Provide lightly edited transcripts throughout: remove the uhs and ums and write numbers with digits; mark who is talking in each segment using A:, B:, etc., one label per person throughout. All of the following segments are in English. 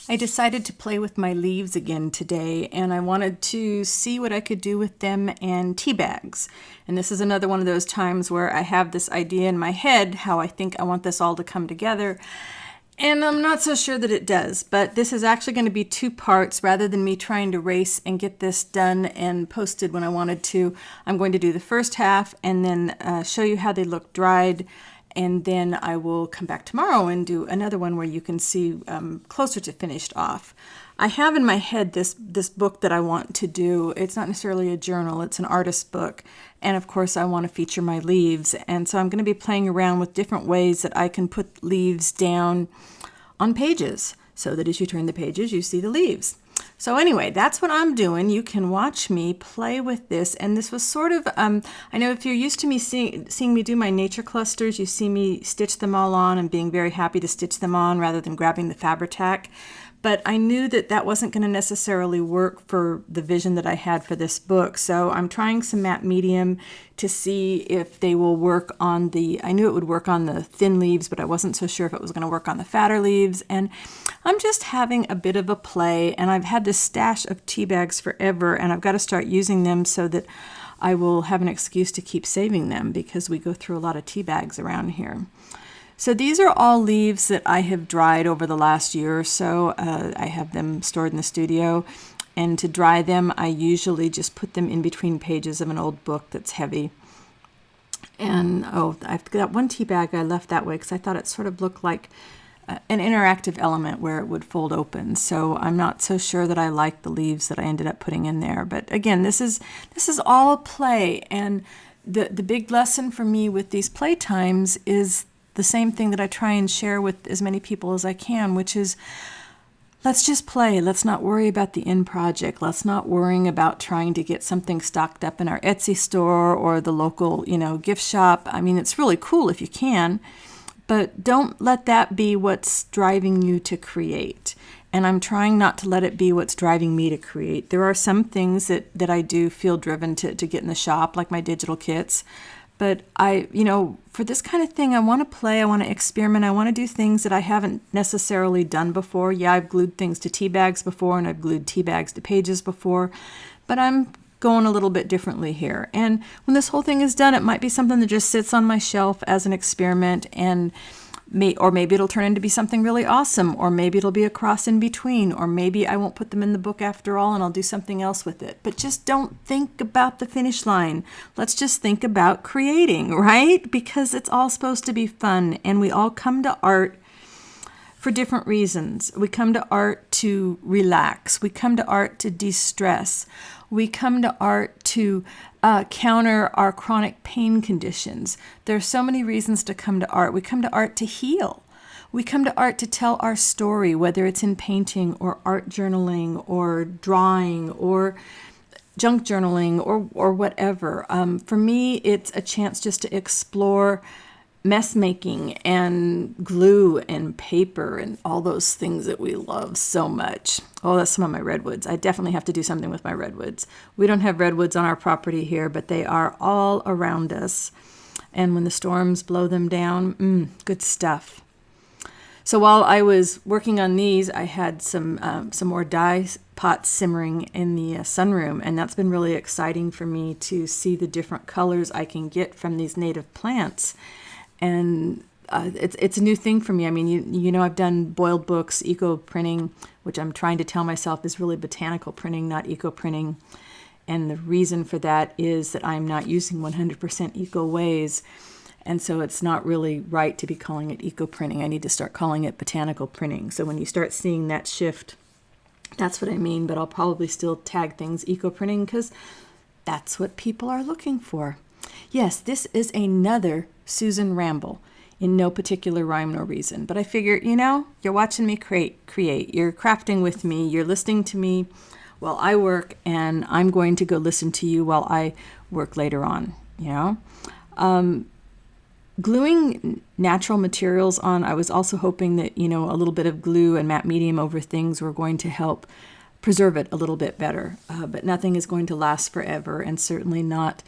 A: I decided to play with my leaves again today, and I wanted to see what I could do with them and tea bags. And this is another one of those times where I have this idea in my head how I think I want this all to come together. And I'm not so sure that it does, but this is actually going to be two parts rather than me trying to race and get this done and posted when I wanted to. I'm going to do the first half and then show you how they look dried, and then I will come back tomorrow and do another one where you can see closer to finished off. I have in my head this book that I want to do. It's not necessarily a journal, it's an artist book. And of course I want to feature my leaves. And so I'm going to be playing around with different ways that I can put leaves down on pages so that as you turn the pages you see the leaves. So anyway, that's what I'm doing. You can watch me play with this. And this was sort of, I know if you're used to me seeing me do my nature clusters, you see me stitch them all on and being very happy to stitch them on rather than grabbing the Fabri-Tac. But I knew that that wasn't going to necessarily work for the vision that I had for this book. So I'm trying some matte medium to see if they will work on I knew it would work on the thin leaves, but I wasn't so sure if it was going to work on the fatter leaves. And I'm just having a bit of a play, and I've had this stash of tea bags forever, and I've got to start using them so that I will have an excuse to keep saving them because we go through a lot of tea bags around here. So these are all leaves that I have dried over the last year or so. I have them stored in the studio, and to dry them I usually just put them in between pages of an old book that's heavy. And I've got one tea bag I left that way because I thought it sort of looked like an interactive element where it would fold open. So I'm not so sure that I like the leaves that I ended up putting in there. But again, this is all play, and the big lesson for me with these play times is the same thing that I try and share with as many people as I can, which is let's just play. Let's not worry about the end project. Let's not worry about trying to get something stocked up in our Etsy store or the local, gift shop. I mean, it's really cool if you can, but don't let that be what's driving you to create. And I'm trying not to let it be what's driving me to create. There are some things that I do feel driven to get in the shop, like my digital kits. But for this kind of thing, I want to play, I want to experiment, I want to do things that I haven't necessarily done before. Yeah, I've glued things to tea bags before, and I've glued tea bags to pages before, but I'm going a little bit differently here. And when this whole thing is done, it might be something that just sits on my shelf as an experiment, and maybe it'll turn into be something really awesome, or maybe it'll be a cross in between, or maybe I won't put them in the book after all and I'll do something else with it. But just don't think about the finish line. Let's just think about creating, right? Because it's all supposed to be fun, and we all come to art for different reasons. We come to art to relax. We come to art to de-stress. We come to art to counter our chronic pain conditions. There are so many reasons to come to art. We come to art to heal. We come to art to tell our story, whether it's in painting or art journaling or drawing or junk journaling or whatever. For me, it's a chance just to explore mess making and glue and paper and all those things that we love so much. Oh, that's some of my redwoods. I definitely have to do something with my redwoods. We don't have redwoods on our property here, but they are all around us. And when the storms blow them down, good stuff. So while I was working on these, I had some more dye pots simmering in the sunroom, and that's been really exciting for me to see the different colors I can get from these native plants. And it's a new thing for me. I mean, I've done boiled books, eco printing, which I'm trying to tell myself is really botanical printing, not eco printing. And the reason for that is that I'm not using 100% eco ways. And so it's not really right to be calling it eco printing. I need to start calling it botanical printing. So when you start seeing that shift, that's what I mean. But I'll probably still tag things eco printing because that's what people are looking for. Yes, this is another Susan ramble in no particular rhyme nor reason. But I figure, you're watching me create. You're crafting with me. You're listening to me while I work, and I'm going to go listen to you while I work later on, Gluing natural materials on, I was also hoping that, a little bit of glue and matte medium over things were going to help preserve it a little bit better. But nothing is going to last forever, and certainly not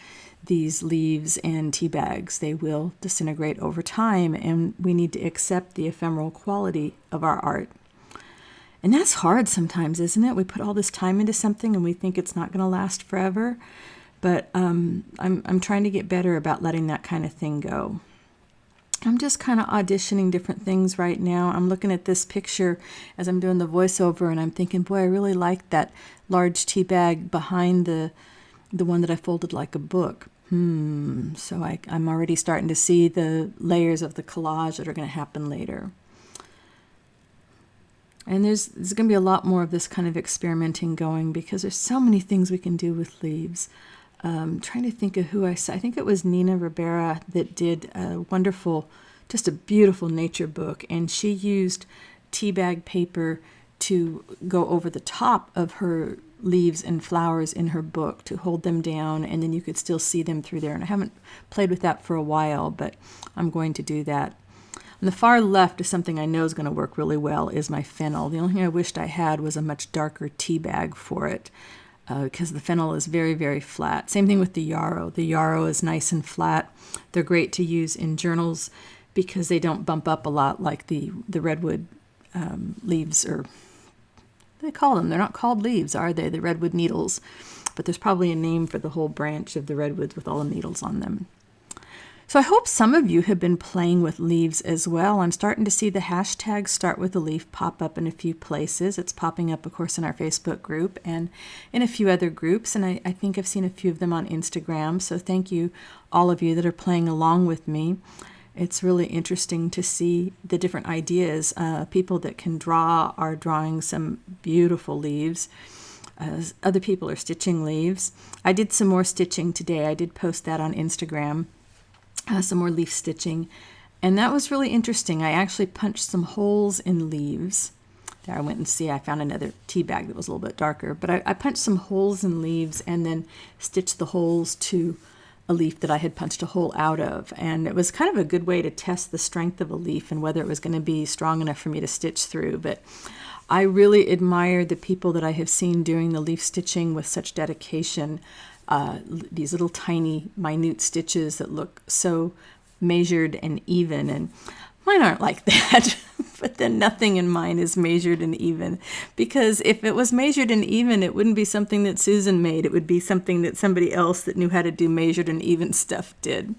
A: these leaves and tea bags. They will disintegrate over time, and we need to accept the ephemeral quality of our art. And that's hard sometimes, isn't it? We put all this time into something and we think it's not going to last forever. But I'm trying to get better about letting that kind of thing go. I'm just kind of auditioning different things right now. I'm looking at this picture as I'm doing the voiceover, and I'm thinking, boy, I really like that large tea bag behind the one that I folded like a book. So I'm already starting to see the layers of the collage that are going to happen later. And there's going to be a lot more of this kind of experimenting going, because there's so many things we can do with leaves. Trying to think of who I saw. I think it was Nina Ribera that did a wonderful, just a beautiful nature book, and she used tea bag paper to go over the top of her leaves and flowers in her book to hold them down, and then you could still see them through there. And I haven't played with that for a while, but I'm going to do that. On the far left is something I know is going to work really well, is my fennel. The only thing I wished I had was a much darker tea bag for it, because the fennel is very, very flat. Same thing with the yarrow. The yarrow is nice and flat. They're great to use in journals because they don't bump up a lot like the redwood leaves, or they call them. They're not called leaves, are they? The redwood needles. But there's probably a name for the whole branch of the redwoods with all the needles on them. So I hope some of you have been playing with leaves as well. I'm starting to see the hashtag Start With a Leaf pop up in a few places. It's popping up, of course, in our Facebook group and in a few other groups. And I think I've seen a few of them on Instagram. So thank you, all of you that are playing along with me. It's really interesting to see the different ideas. People that can draw are drawing some beautiful leaves. Other people are stitching leaves. I did some more stitching today. I did post that on Instagram. Some more leaf stitching, and that was really interesting. I actually punched some holes in leaves. There, I went and I found another tea bag that was a little bit darker, but I punched some holes in leaves and then stitched the holes to a leaf that I had punched a hole out of. And it was kind of a good way to test the strength of a leaf and whether it was going to be strong enough for me to stitch through. But I really admire the people that I have seen doing the leaf stitching with such dedication. These little tiny minute stitches that look so measured and even, and mine aren't like that. But then nothing in mine is measured and even, because if it was measured and even, it wouldn't be something that Susan made. It would be something that somebody else that knew how to do measured and even stuff did.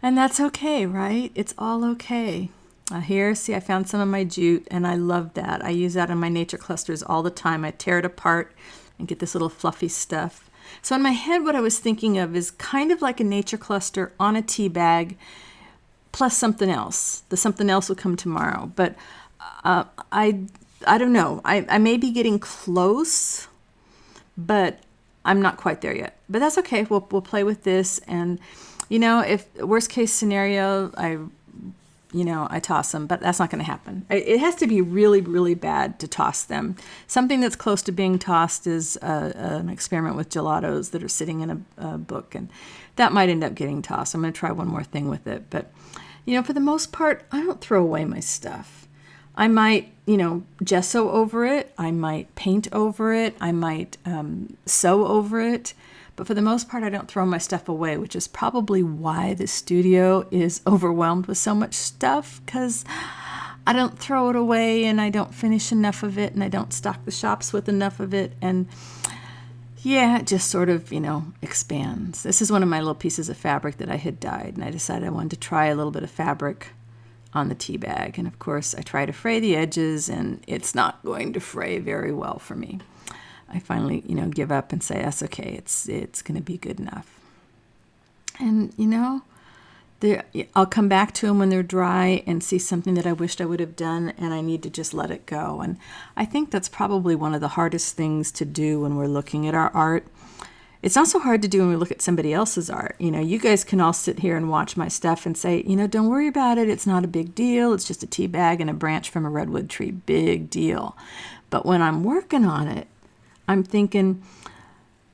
A: And that's okay, right? It's all okay. Here, see, I found some of my jute, and I love that. I use that in my nature clusters all the time. I tear it apart and get this little fluffy stuff. So in my head, what I was thinking of is kind of like a nature cluster on a tea bag plus something else. The something else will come tomorrow. But I don't know. I may be getting close, but I'm not quite there yet. But that's okay. We'll play with this. And, if worst case scenario, I toss them, but that's not going to happen. It has to be really, really bad to toss them. Something that's close to being tossed is an experiment with gelatos that are sitting in a book, and that might end up getting tossed. I'm going to try one more thing with it. But, for the most part, I don't throw away my stuff. I might, gesso over it. I might paint over it. I might sew over it. But for the most part, I don't throw my stuff away, which is probably why the studio is overwhelmed with so much stuff, because I don't throw it away and I don't finish enough of it and I don't stock the shops with enough of it. And yeah, it just sort of, expands. This is one of my little pieces of fabric that I had dyed, and I decided I wanted to try a little bit of fabric on the tea bag. And of course, I try to fray the edges, and it's not going to fray very well for me. I finally, give up and say, that's okay. It's going to be good enough. And, I'll come back to them when they're dry and see something that I wished I would have done, and I need to just let it go. And I think that's probably one of the hardest things to do when we're looking at our art. It's not so hard to do when we look at somebody else's art. You guys can all sit here and watch my stuff and say, don't worry about it. It's not a big deal. It's just a tea bag and a branch from a redwood tree. Big deal. But when I'm working on it, I'm thinking,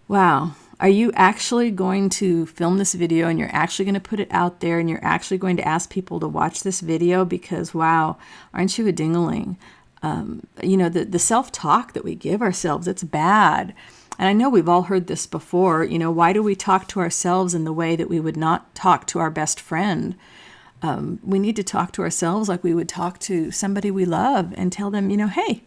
A: wow, are you actually going to film this video and you're actually going to put it out there and you're actually going to ask people to watch this video? Because, wow, aren't you a ding-a-ling? The self-talk that we give ourselves, it's bad. And I know we've all heard this before. Why do we talk to ourselves in the way that we would not talk to our best friend? We need to talk to ourselves like we would talk to somebody we love and tell them, hey,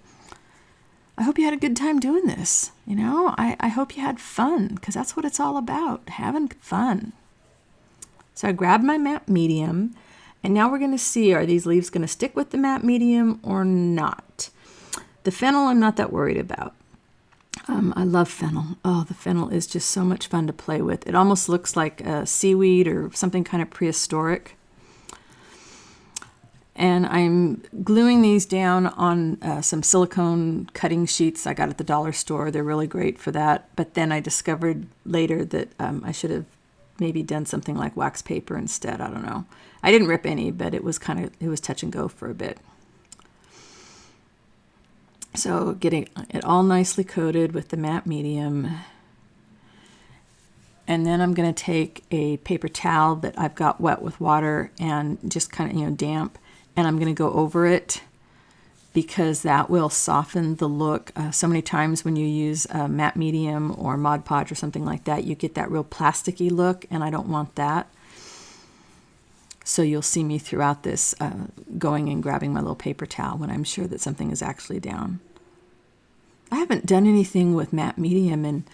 A: I hope you had a good time doing this. I hope you had fun, because that's what it's all about, having fun. So I grabbed my matte medium, and now we're going to see, are these leaves going to stick with the matte medium or not? The fennel I'm not that worried about. I love fennel. Oh, the fennel is just so much fun to play with. It almost looks like a seaweed or something kind of prehistoric. And I'm gluing these down on some silicone cutting sheets I got at the dollar store. They're really great for that. But then I discovered later that I should have maybe done something like wax paper instead. I don't know. I didn't rip any, but it was touch and go for a bit. So getting it all nicely coated with the matte medium. And then I'm going to take a paper towel that I've got wet with water and just kind of, damp. And I'm going to go over it because that will soften the look. So many times when you use matte medium or Mod Podge or something like that, you get that real plasticky look, and I don't want that. So you'll see me throughout this going and grabbing my little paper towel when I'm sure that something is actually down. I haven't done anything with matte medium in,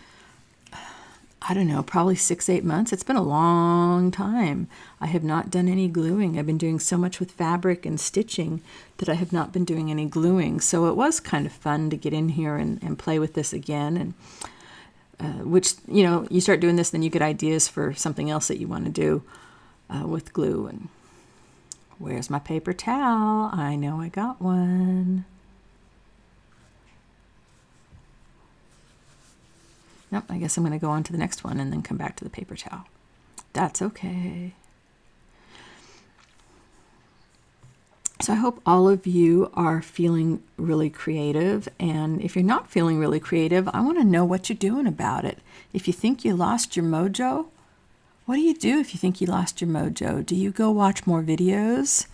A: I don't know, probably 6-8 months. It's been a long time. I have not done any gluing. I've been doing so much with fabric and stitching that I have not been doing any gluing. So it was kind of fun to get in here and play with this again. And which, you start doing this, then you get ideas for something else that you want to do with glue. And where's my paper towel? I know I got one. Nope, I guess I'm going to go on to the next one and then come back to the paper towel. That's okay. So I hope all of you are feeling really creative. And if you're not feeling really creative, I want to know what you're doing about it. If you think you lost your mojo, what do you do if you think you lost your mojo? Do you go watch more videos?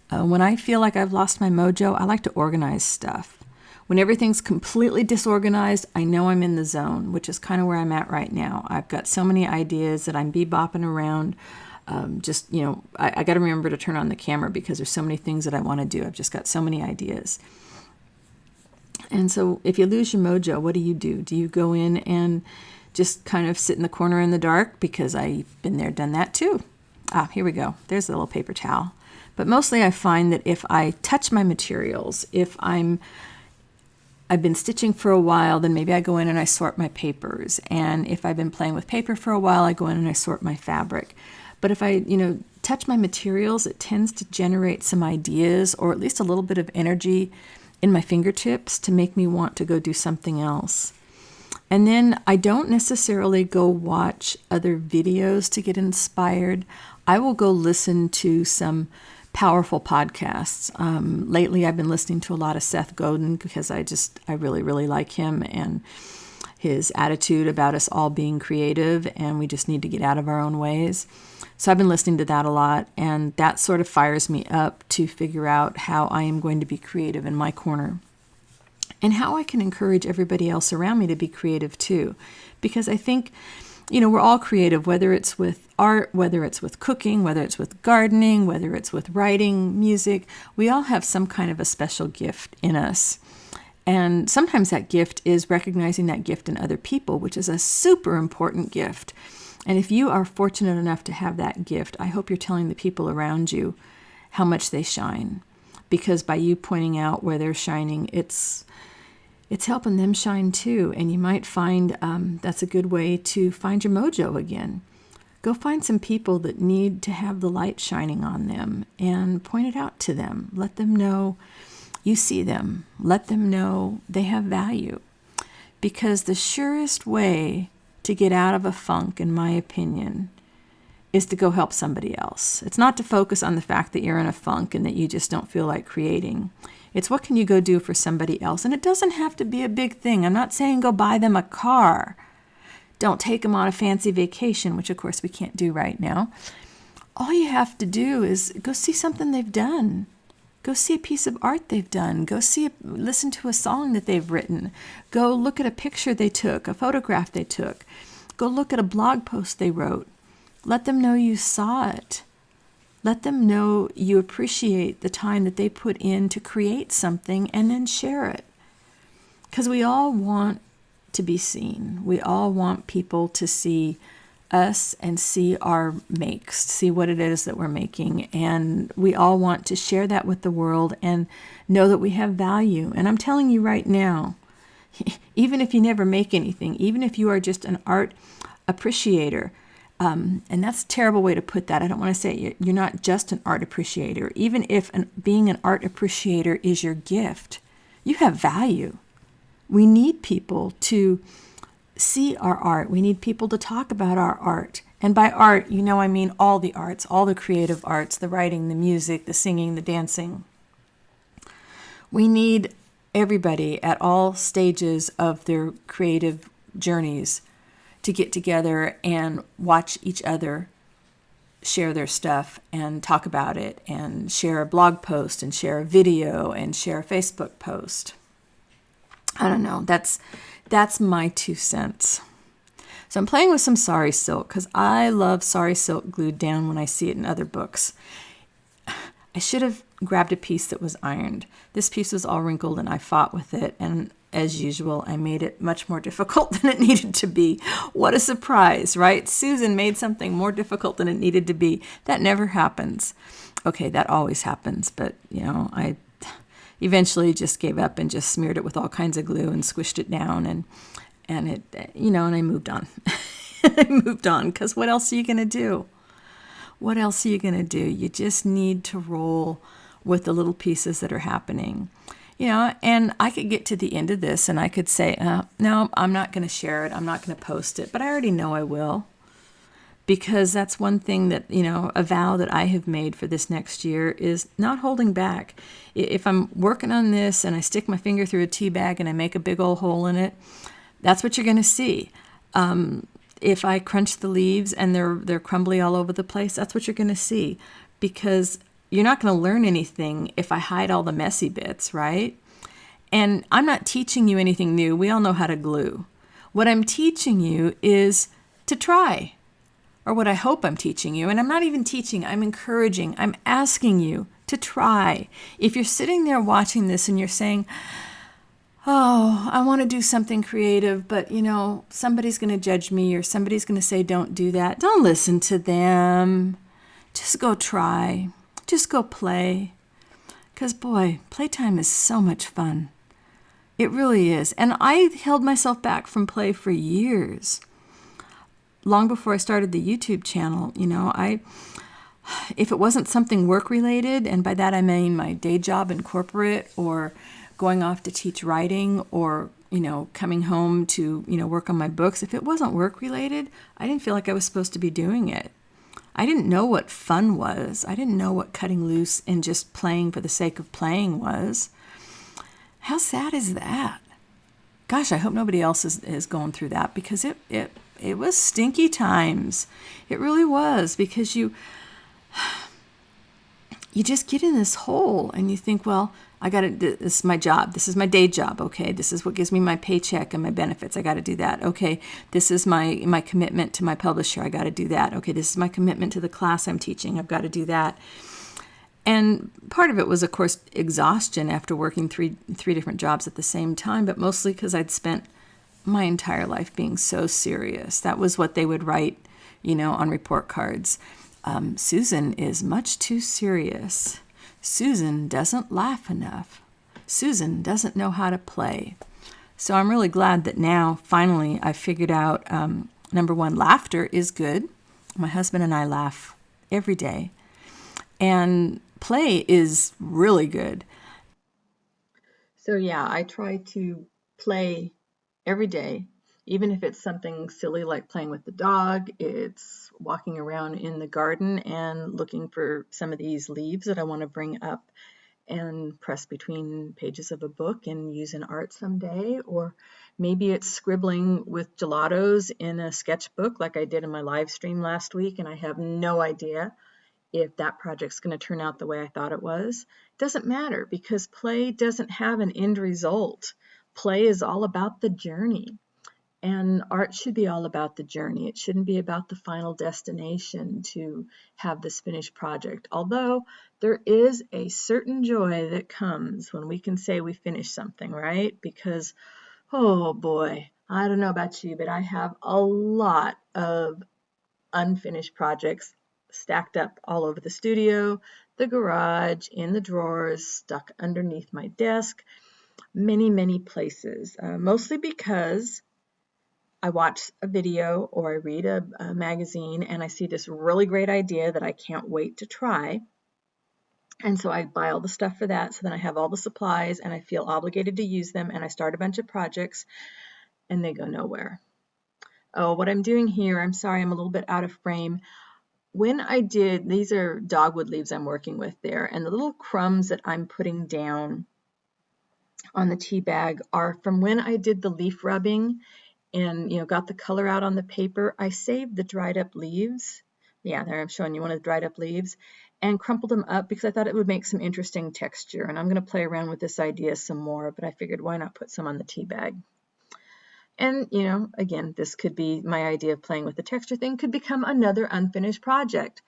A: When I feel like I've lost my mojo, I like to organize stuff. When everything's completely disorganized, I know I'm in the zone, which is kind of where I'm at right now. I've got so many ideas that I'm bebopping around. I got to remember to turn on the camera because there's so many things that I want to do. I've just got so many ideas. And so if you lose your mojo, what do? Do you go in and just kind of sit in the corner in the dark? Because I've been there, done that too. Here we go. There's a little paper towel. But mostly I find that if I touch my materials, if I've been stitching for a while, then maybe I go in and I sort my papers. And if I've been playing with paper for a while, I go in and I sort my fabric. But if I, touch my materials, it tends to generate some ideas or at least a little bit of energy in my fingertips to make me want to go do something else. And then I don't necessarily go watch other videos to get inspired. I will go listen to some powerful podcasts. Lately, I've been listening to a lot of Seth Godin because I really, really like him and his attitude about us all being creative and we just need to get out of our own ways. So I've been listening to that a lot, and that sort of fires me up to figure out how I am going to be creative in my corner and how I can encourage everybody else around me to be creative too. Because I think we're all creative, whether it's with art, whether it's with cooking, whether it's with gardening, whether it's with writing, music. We all have some kind of a special gift in us. And sometimes that gift is recognizing that gift in other people, which is a super important gift. And if you are fortunate enough to have that gift, I hope you're telling the people around you how much they shine. Because by you pointing out where they're shining, it's helping them shine too. And you might find that's a good way to find your mojo again. Go find some people that need to have the light shining on them and point it out to them. Let them know you see them. Let them know they have value. Because the surest way to get out of a funk, in my opinion, is to go help somebody else. It's not to focus on the fact that you're in a funk and that you just don't feel like creating. It's what can you go do for somebody else? And it doesn't have to be a big thing. I'm not saying go buy them a car. Don't take them on a fancy vacation, which of course we can't do right now. All you have to do is go see something they've done. Go see a piece of art they've done. Listen to a song that they've written. Go look at a picture they took, a photograph they took. Go look at a blog post they wrote. Let them know you saw it. Let them know you appreciate the time that they put in to create something and then share it. Because we all want to be seen. We all want people to see us and see our makes, see what it is that we're making. And we all want to share that with the world and know that we have value. And I'm telling you right now, even if you never make anything, even if you are just an art appreciator, and that's a terrible way to put that. I don't want to say you're not just an art appreciator. Even if being an art appreciator is your gift, you have value. We need people to see our art. We need people to talk about our art. And by art, I mean all the arts, all the creative arts, the writing, the music, the singing, the dancing. We need everybody at all stages of their creative journeys to get together and watch each other share their stuff and talk about it and share a blog post and share a video and share a Facebook post. I don't know. That's my 2 cents. So I'm playing with some sari silk because I love sari silk glued down when I see it in other books. I should have grabbed a piece that was ironed. This piece was all wrinkled and I fought with it, and as usual, I made it much more difficult than it needed to be. What a surprise, right? Susan made something more difficult than it needed to be. That never happens. Okay, that always happens, but I eventually just gave up and just smeared it with all kinds of glue and squished it down, and it, and I moved on. I moved on because what else are you going to do? What else are you going to do? You just need to roll with the little pieces that are happening. And I could get to the end of this and I could say, no, I'm not going to share it. I'm not going to post it. But I already know I will. Because that's one thing that, a vow that I have made for this next year is not holding back. If I'm working on this and I stick my finger through a tea bag and I make a big old hole in it, that's what you're going to see. If I crunch the leaves and they're crumbly all over the place, that's what you're going to see. Because you're not going to learn anything if I hide all the messy bits, right? And I'm not teaching you anything new. We all know how to glue. What I'm teaching you is to try, or what I hope I'm teaching you. And I'm not even teaching, I'm encouraging, I'm asking you to try. If you're sitting there watching this and you're saying, oh, I want to do something creative, but somebody's going to judge me or somebody's going to say, don't do that. Don't listen to them. Just go try. Just go play. Because boy, playtime is so much fun. It really is. And I held myself back from play for years. Long before I started the YouTube channel, if it wasn't something work related, and by that I mean my day job in corporate or going off to teach writing or, coming home to, work on my books, if it wasn't work related, I didn't feel like I was supposed to be doing it. I didn't know what fun was. I didn't know what cutting loose and just playing for the sake of playing was. How sad is that? Gosh, I hope nobody else is going through that because it was stinky times. It really was, because you just get in this hole and you think, well, this is my job. This is my day job. Okay. This is what gives me my paycheck and my benefits. I got to do that. Okay. This is my commitment to my publisher. I got to do that. Okay. This is my commitment to the class I'm teaching. I've got to do that. And part of it was, of course, exhaustion after working three different jobs at the same time, but mostly because I'd spent my entire life being so serious. That was what they would write, on report cards. Susan is much too serious. Susan doesn't laugh enough. Susan doesn't know how to play. So I'm really glad that now, finally, I figured out, number one, laughter is good. My husband and I laugh every day. And play is really good. So yeah, I try to play every day, even if it's something silly like playing with the dog. It's walking around in the garden and looking for some of these leaves that I want to bring up and press between pages of a book and use in art someday. Or maybe it's scribbling with gelatos in a sketchbook like I did in my live stream last week, and I have no idea if that project's going to turn out the way I thought it was. It doesn't matter, because play doesn't have an end result. Play is all about the journey. And art should be all about the journey. It shouldn't be about the final destination to have this finished project. Although there is a certain joy that comes when we can say we finished something, right? Because, oh boy, I don't know about you, but I have a lot of unfinished projects stacked up all over the studio, the garage, in the drawers, stuck underneath my desk, many places, mostly because I watch a video or I read a magazine and I see this really great idea that I can't wait to try. And so I buy all the stuff for that. So then I have all the supplies and I feel obligated to use them, and I start a bunch of projects and they go nowhere. Oh, what I'm doing here, I'm sorry, I'm a little bit out of frame. When I did, these are dogwood leaves I'm working with there, and the little crumbs that I'm putting down on the tea bag are from when I did the leaf rubbing and got the color out on the paper. I saved the dried up leaves. Yeah, there I'm showing you one of the dried up leaves, and crumpled them up because I thought it would make some interesting texture. And I'm going to play around with this idea some more, but I figured why not put some on the tea bag. And again, this could be my idea of playing with the texture thing, could become another unfinished project.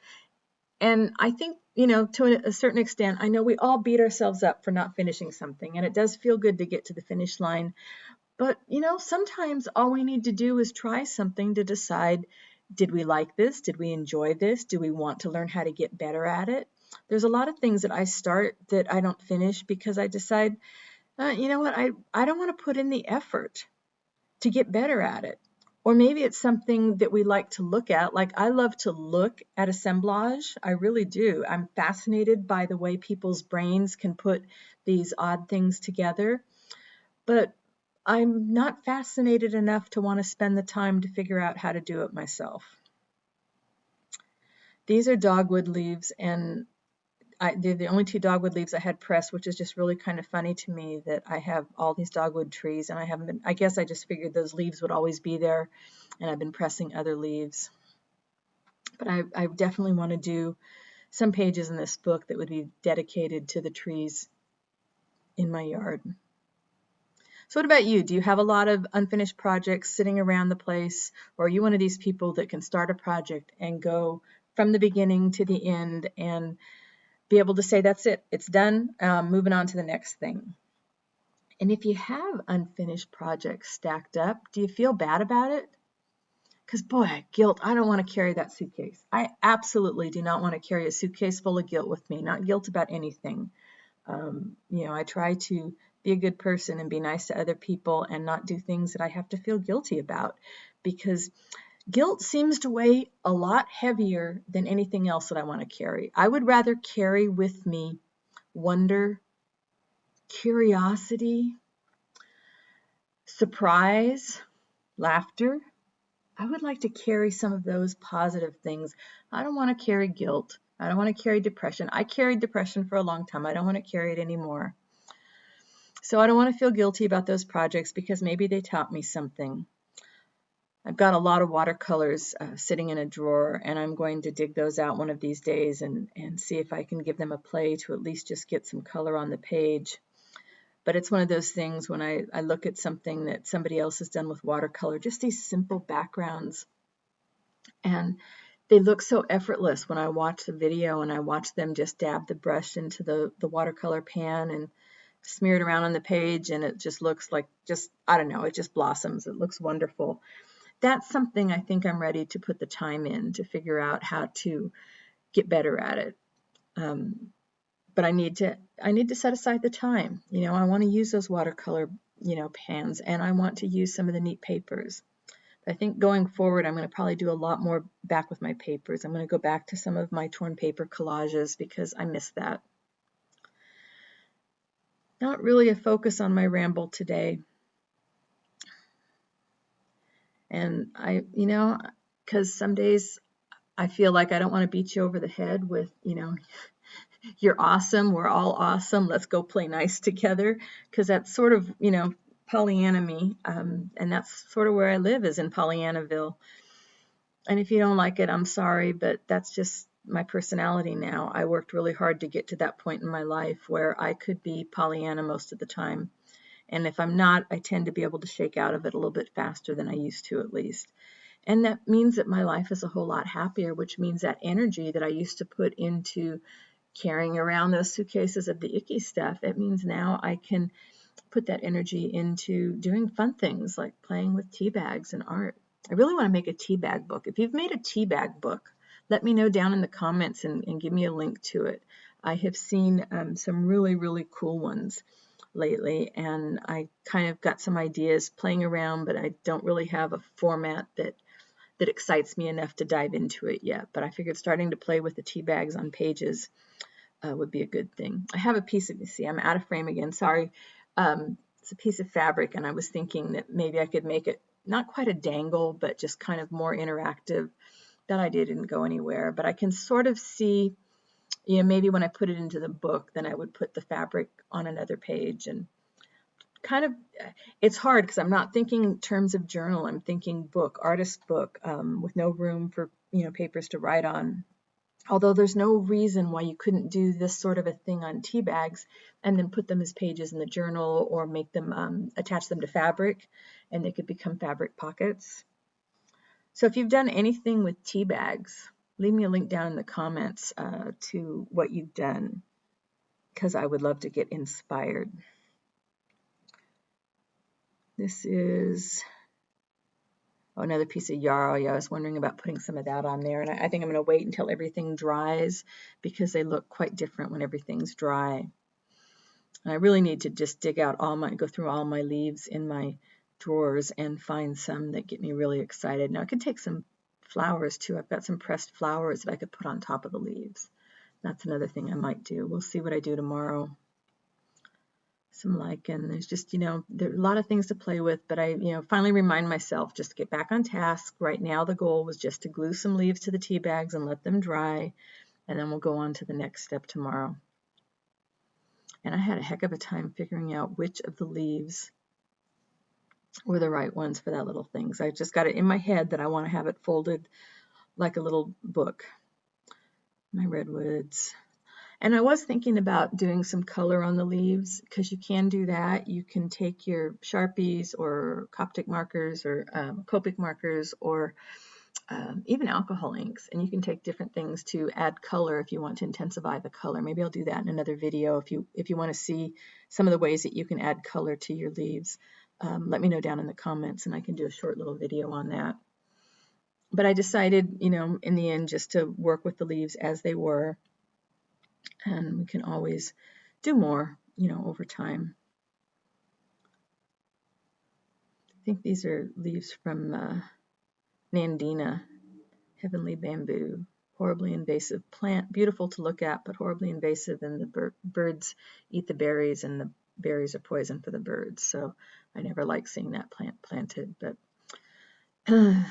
A: And I think, to a certain extent, I know we all beat ourselves up for not finishing something, and it does feel good to get to the finish line. But, sometimes all we need to do is try something to decide, did we like this? Did we enjoy this? Do we want to learn how to get better at it? There's a lot of things that I start that I don't finish because I decide, you know what, I don't want to put in the effort to get better at it. Or maybe it's something that we like to look at. Like, I love to look at assemblage. I really do. I'm fascinated by the way people's brains can put these odd things together. But I'm not fascinated enough to want to spend the time to figure out how to do it myself. These are dogwood leaves, and they're the only 2 dogwood leaves I had pressed, which is just really kind of funny to me that I have all these dogwood trees and I haven't been, I guess I just figured those leaves would always be there, and I've been pressing other leaves. But I definitely want to do some pages in this book that would be dedicated to the trees in my yard. So what about you? Do you have a lot of unfinished projects sitting around the place, or are you one of these people that can start a project and go from the beginning to the end and be able to say, that's it, it's done, moving on to the next thing? And if you have unfinished projects stacked up, do you feel bad about it? Because boy, guilt, I don't want to carry that suitcase. I absolutely do not want to carry a suitcase full of guilt with me, not guilt about anything. I try to be a good person and be nice to other people and not do things that I have to feel guilty about, because guilt seems to weigh a lot heavier than anything else that I want to carry. I would rather carry with me wonder, curiosity, surprise, laughter. I would like to carry some of those positive things. I don't want to carry guilt. I don't want to carry depression. I carried depression for a long time. I don't want to carry it anymore. So I don't want to feel guilty about those projects because maybe they taught me something. I've got a lot of watercolors sitting in a drawer, and I'm going to dig those out one of these days and see if I can give them a play to at least just get some color on the page. But it's one of those things when I look at something that somebody else has done with watercolor, just these simple backgrounds, and they look so effortless when I watch the video and I watch them just dab the brush into the watercolor pan and smear it around on the page, and it just looks like, I don't know, it just blossoms. It looks wonderful. That's something I think I'm ready to put the time in to figure out how to get better at it. But I need to set aside the time. I want to use those watercolor, pans, and I want to use some of the neat papers. I think going forward, I'm going to probably do a lot more back with my papers. I'm going to go back to some of my torn paper collages because I miss that. Not really a focus on my ramble today. And because some days I feel like I don't want to beat you over the head with, you're awesome, we're all awesome, let's go play nice together, because that's sort of, Pollyanna me, and that's sort of where I live, is in Pollyannaville. And if you don't like it, I'm sorry, but that's just my personality now. I worked really hard to get to that point in my life where I could be Pollyanna most of the time. And if I'm not, I tend to be able to shake out of it a little bit faster than I used to, at least. And that means that my life is a whole lot happier, which means that energy that I used to put into carrying around those suitcases of the icky stuff, it means now I can put that energy into doing fun things like playing with tea bags and art. I really want to make a tea bag book. If you've made a tea bag book, let me know down in the comments and give me a link to it. I have seen some really, really cool ones lately, and I kind of got some ideas playing around, but I don't really have a format that excites me enough to dive into it yet. But I figured starting to play with the tea bags on pages would be a good thing. I have a piece of, you see, I'm out of frame again, sorry. It's a piece of fabric, and I was thinking that maybe I could make it not quite a dangle, but just kind of more interactive. That idea didn't go anywhere, but I can sort of see, you know, maybe when I put it into the book, then I would put the fabric on another page and kind of, it's hard because I'm not thinking in terms of journal. I'm thinking book, artist book, with no room for, you know, papers to write on. Although there's no reason why you couldn't do this sort of a thing on tea bags and then put them as pages in the journal, or make them, attach them to fabric, and they could become fabric pockets. So if you've done anything with tea bags, leave me a link down in the comments to what you've done, because I would love to get inspired. This is another piece of yarrow. Yeah, I was wondering about putting some of that on there, and I think I'm going to wait until everything dries because they look quite different when everything's dry. And I really need to just dig out go through all my leaves in my drawers and find some that get me really excited. Now I could take some flowers too. I've got some pressed flowers that I could put on top of the leaves. That's another thing I might do. We'll see what I do tomorrow. Some lichen. There's just, you know, there are a lot of things to play with, but I, you know, finally remind myself just to get back on task. Right now the goal was just to glue some leaves to the tea bags and let them dry, and then we'll go on to the next step tomorrow. And I had a heck of a time figuring out which of the leaves were the right ones for that little thing. So I just got it in my head that I want to have it folded like a little book. My redwoods. And I was thinking about doing some color on the leaves, because you can do that. You can take your Sharpies or Coptic markers or Copic markers, or even alcohol inks, and you can take different things to add color if you want to intensify the color. Maybe I'll do that in another video if you want to see some of the ways that you can add color to your leaves. Let me know down in the comments, and I can do a short little video on that. But I decided, you know, in the end, just to work with the leaves as they were, and we can always do more, you know, over time. I think these are leaves from Nandina, Heavenly Bamboo. Horribly invasive plant, beautiful to look at, but horribly invasive, and the birds eat the berries, and the berries are poison for the birds. So I never like seeing that plant planted, but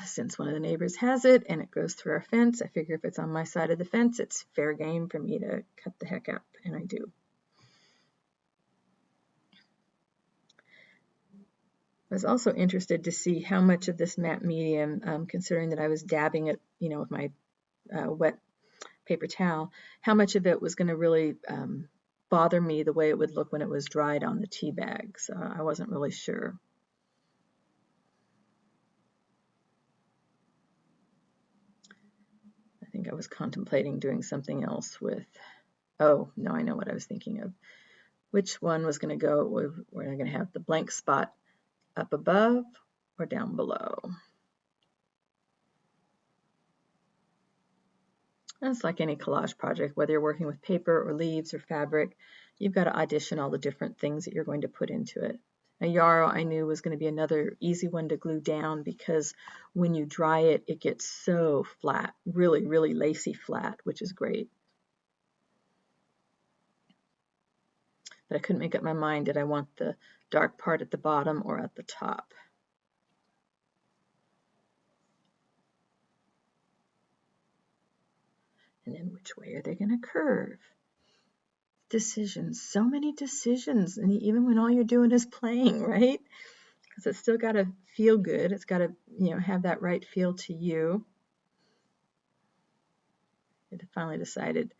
A: since one of the neighbors has it and it goes through our fence, I figure if it's on my side of the fence, it's fair game for me to cut the heck up, and I do. I was also interested to see how much of this matte medium, considering that I was dabbing it, you know, with my wet paper towel, how much of it was going to really bother me the way it would look when it was dried on the tea bag. So I wasn't really sure. I think I was contemplating doing something else with, oh, no, I know what I was thinking of. Which one was going to go, we're going to have the blank spot up above or down below. It's like any collage project, whether you're working with paper or leaves or fabric, you've got to audition all the different things that you're going to put into it. Now, yarrow I knew was going to be another easy one to glue down, because when you dry it, it gets so flat, really, really lacy flat, which is great. But I couldn't make up my mind, did I want the dark part at the bottom or at the top? And then which way are they going to curve? Decisions, so many decisions, and even when all you're doing is playing, right? Because it's still got to feel good. It's got to, you know, have that right feel to you. I finally decided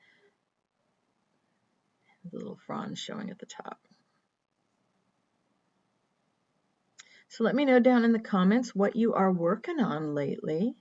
A: the little fronds showing at the top. So let me know down in the comments what you are working on lately.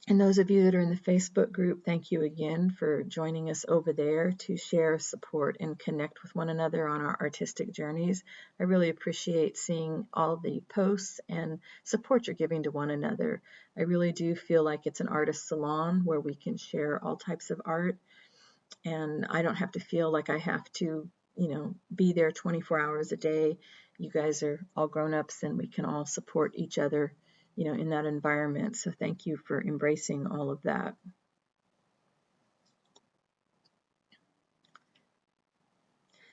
A: And those of you that are in the Facebook group, thank you again for joining us over there to share, support, and connect with one another on our artistic journeys. I really appreciate seeing all the posts and support you're giving to one another. I really do feel like it's an artist salon where we can share all types of art, and I don't have to feel like I have to, be there 24 hours a day. You guys are all grown-ups and we can all support each other in that environment. So thank you for embracing all of that.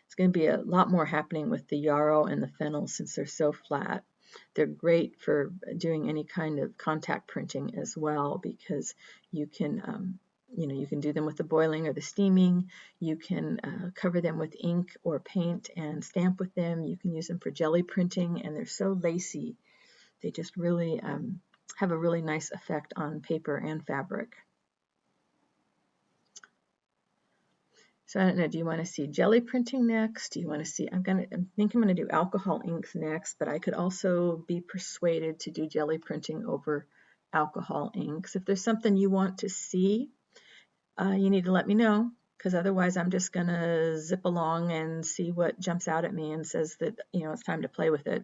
A: It's going to be a lot more happening with the yarrow and the fennel since they're so flat. They're great for doing any kind of contact printing as well, because you can you can do them with the boiling or the steaming. You can cover them with ink or paint and stamp with them. You can use them for jelly printing, and they're so lacy. They just really have a really nice effect on paper and fabric. So I don't know, do you want to see jelly printing next? Do you want to see, I think I'm going to do alcohol inks next, but I could also be persuaded to do jelly printing over alcohol inks. If there's something you want to see, you need to let me know, because otherwise I'm just going to zip along and see what jumps out at me and says that, it's time to play with it.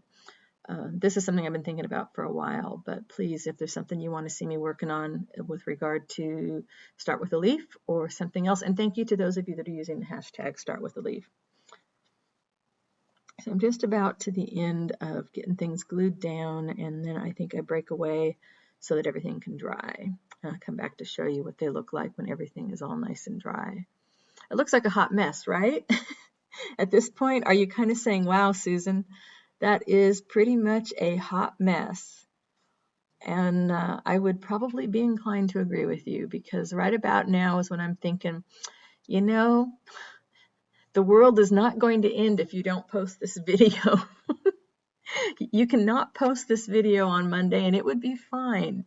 A: This is something I've been thinking about for a while, but please, if there's something you want to see me working on with regard to Start With a Leaf or something else, and thank you to those of you that are using the hashtag Start With a Leaf. So I'm just about to the end of getting things glued down, and then I think I break away so that everything can dry. I'll come back to show you what they look like when everything is all nice and dry. It looks like a hot mess, right? At this point, are you kind of saying, wow, Susan, that is pretty much a hot mess? And I would probably be inclined to agree with you, because right about now is when I'm thinking, the world is not going to end if you don't post this video. You cannot post this video on Monday and it would be fine.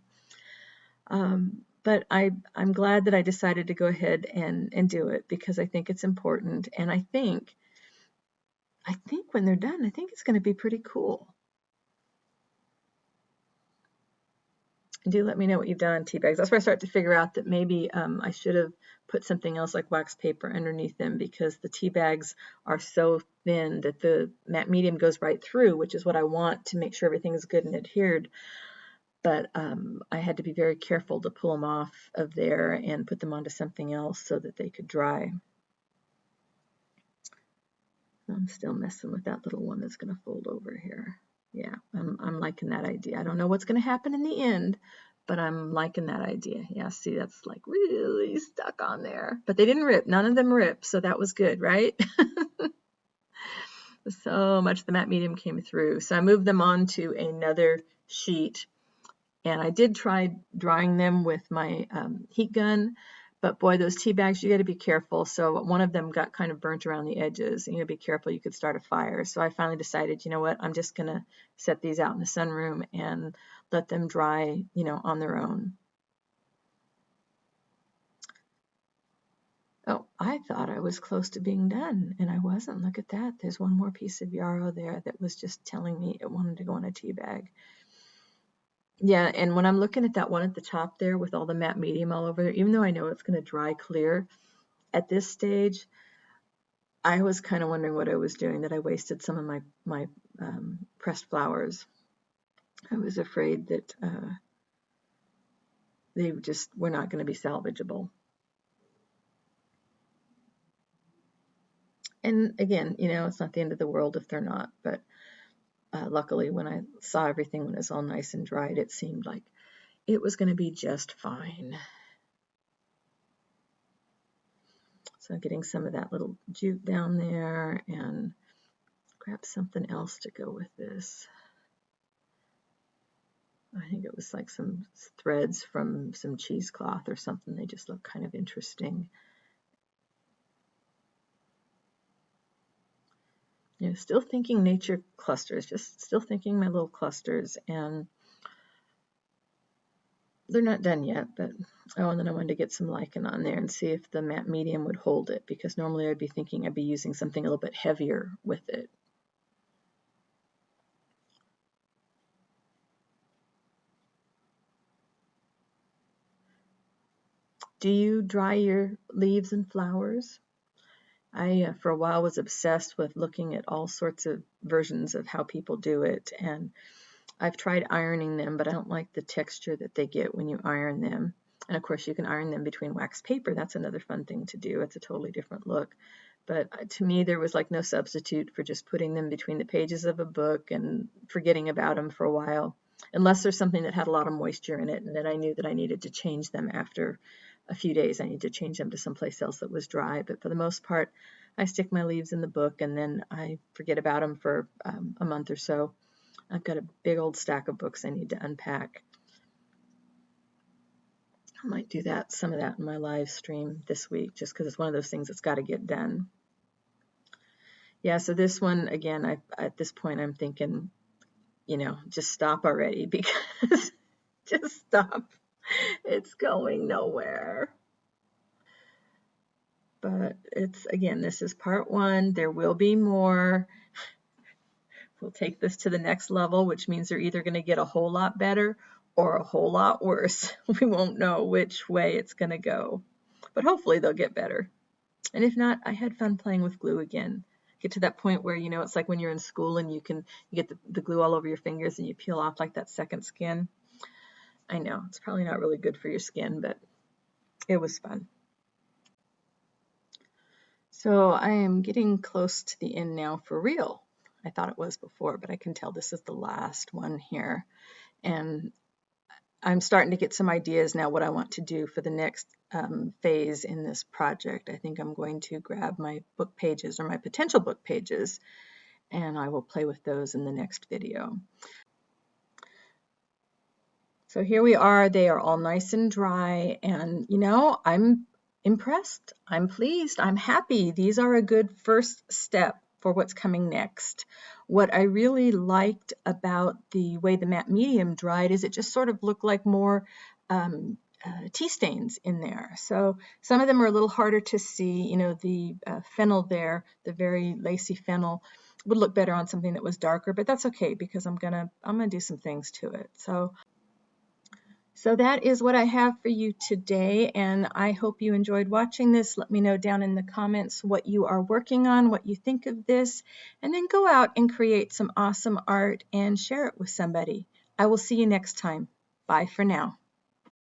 A: But I'm glad that I decided to go ahead and do it, because I think it's important. And I think when they're done, I think it's going to be pretty cool. Do let me know what you've done on tea bags. That's where I start to figure out that maybe I should have put something else like wax paper underneath them, because the tea bags are so thin that the matte medium goes right through, which is what I want to make sure everything is good and adhered. But I had to be very careful to pull them off of there and put them onto something else so that they could dry. I'm still messing with that little one that's going to fold over here. Yeah, I'm liking that idea. I don't know what's going to happen in the end, but I'm liking that idea. Yeah, see, that's like really stuck on there. But they didn't rip. None of them ripped, so that was good, right? So much the matte medium came through. So I moved them onto another sheet, and I did try drying them with my heat gun. But boy, those tea bags, you got to be careful. So one of them got kind of burnt around the edges. You got to be careful, you could start a fire. So I finally decided, you know what, I'm just going to set these out in the sunroom and let them dry, on their own. Oh, I thought I was close to being done, and I wasn't. Look at that. There's one more piece of yarrow there that was just telling me it wanted to go in a tea bag. Yeah, and when I'm looking at that one at the top there with all the matte medium all over there, even though I know it's going to dry clear, at this stage, I was kind of wondering what I was doing, that I wasted some of my pressed flowers. I was afraid that they just were not going to be salvageable. And again, it's not the end of the world if they're not, but luckily when I saw everything when it was all nice and dried, it seemed like it was going to be just fine. So getting some of that little jute down there, and grab something else to go with this. I think it was like some threads from some cheesecloth or something. They just look kind of interesting. Still thinking nature clusters, just still thinking my little clusters, and they're not done yet, but and then I wanted to get some lichen on there and see if the matte medium would hold it, because normally I'd be thinking I'd be using something a little bit heavier with it. Do you dry your leaves and flowers? I, for a while, was obsessed with looking at all sorts of versions of how people do it, and I've tried ironing them, but I don't like the texture that they get when you iron them. And of course, you can iron them between wax paper. That's another fun thing to do. It's a totally different look. But to me, there was like no substitute for just putting them between the pages of a book and forgetting about them for a while, unless there's something that had a lot of moisture in it and that I knew that I needed to change them after a few days. I need to change them to someplace else that was dry. But for the most part, I stick my leaves in the book and then I forget about them for a month or so. I've got a big old stack of books I need to unpack. I might do that, some of that in my live stream this week, just because it's one of those things that's got to get done. Yeah, so this one, again, at this point, I'm thinking, just stop already, because just stop. It's going nowhere. But again, this is part one. There will be more. We'll take this to the next level, which means they're either going to get a whole lot better or a whole lot worse. We won't know which way it's going to go, but hopefully they'll get better. And if not, I had fun playing with glue again. Get to that point where, it's like when you're in school and you get the glue all over your fingers and you peel off like that second skin. I know, it's probably not really good for your skin, but it was fun. So I am getting close to the end now for real. I thought it was before, but I can tell this is the last one here. And I'm starting to get some ideas now what I want to do for the next phase in this project. I think I'm going to grab my book pages or my potential book pages, and I will play with those in the next video. So here we are. They are all nice and dry, and I'm impressed. I'm pleased. I'm happy. These are a good first step for what's coming next. What I really liked about the way the matte medium dried is it just sort of looked like more tea stains in there. So some of them are a little harder to see. The fennel there, the very lacy fennel, would look better on something that was darker, but that's okay because I'm gonna do some things to it. So that is what I have for you today, and I hope you enjoyed watching this. Let me know down in the comments what you are working on, what you think of this, and then go out and create some awesome art and share it with somebody. I will see you next time. Bye for now.